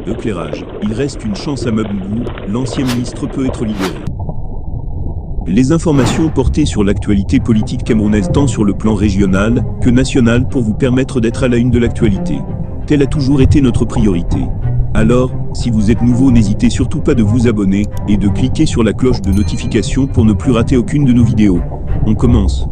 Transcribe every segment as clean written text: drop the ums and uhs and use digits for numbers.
Éclairage. Il reste une chance à Mabungou, l'ancien ministre peut être libéré. Les informations portées sur l'actualité politique camerounaise tant sur le plan régional que national pour vous permettre d'être à la une de l'actualité. Telle a toujours été notre priorité. Alors, si vous êtes nouveau, n'hésitez surtout pas de vous abonner et de cliquer sur la cloche de notification pour ne plus rater aucune de nos vidéos. On commence.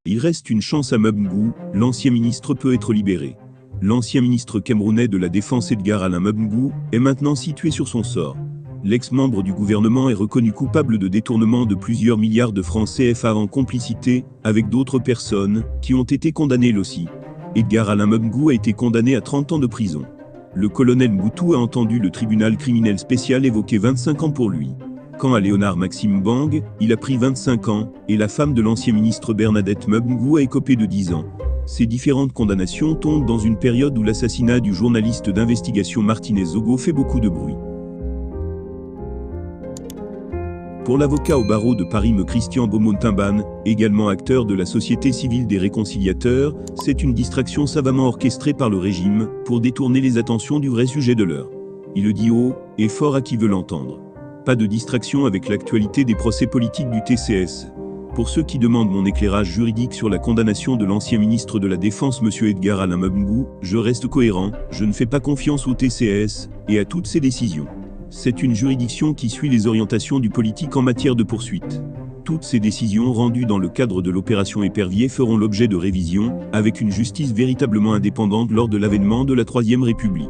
Il reste une chance à Mabungou, l'ancien ministre peut être libéré. L'ancien ministre camerounais de la Défense Edgar Alain Mabungou est maintenant situé sur son sort. L'ex-membre du gouvernement est reconnu coupable de détournement de plusieurs milliards de francs CFA en complicité avec d'autres personnes qui ont été condamnées aussi. Edgar Alain Mabungou a été condamné à 30 ans de prison. Le colonel Mboutou a entendu le tribunal criminel spécial évoquer 25 ans pour lui. Quant à Léonard Maxime Bang, il a pris 25 ans, et la femme de l'ancien ministre Bernadette Mabungou a écopé de 10 ans. Ces différentes condamnations tombent dans une période où l'assassinat du journaliste d'investigation Martinez Zogo fait beaucoup de bruit. Pour l'avocat au barreau de Paris Christian Beaumont-Timban, également acteur de la Société civile des réconciliateurs, c'est une distraction savamment orchestrée par le régime pour détourner les attentions du vrai sujet de l'heure. Il le dit haut et fort à qui veut l'entendre. Pas de distraction avec l'actualité des procès politiques du TCS. Pour ceux qui demandent mon éclairage juridique sur la condamnation de l'ancien ministre de la Défense M. Edgar Alain Mabungou, je reste cohérent, je ne fais pas confiance au TCS et à toutes ses décisions. C'est une juridiction qui suit les orientations du politique en matière de poursuite. Toutes ces décisions rendues dans le cadre de l'opération Épervier feront l'objet de révision, avec une justice véritablement indépendante lors de l'avènement de la Troisième République.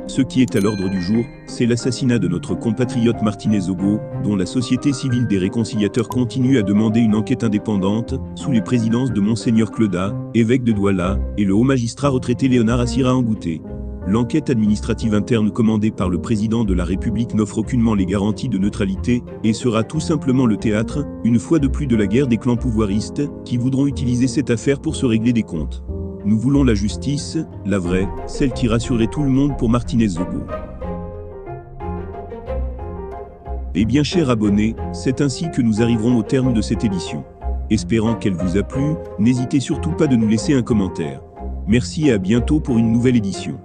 Ce qui est à l'ordre du jour, c'est l'assassinat de notre compatriote Martinez Zogo, dont la Société civile des réconciliateurs continue à demander une enquête indépendante, sous les présidences de Monseigneur Cloda, évêque de Douala, et le haut magistrat retraité Léonard Assira Angouté. L'enquête administrative interne commandée par le président de la République n'offre aucunement les garanties de neutralité, et sera tout simplement le théâtre, une fois de plus, de la guerre des clans pouvoiristes, qui voudront utiliser cette affaire pour se régler des comptes. Nous voulons la justice, la vraie, celle qui rassurerait tout le monde pour Martinez Zogo. Eh bien, chers abonnés, c'est ainsi que nous arriverons au terme de cette édition. Espérant qu'elle vous a plu, n'hésitez surtout pas de nous laisser un commentaire. Merci et à bientôt pour une nouvelle édition.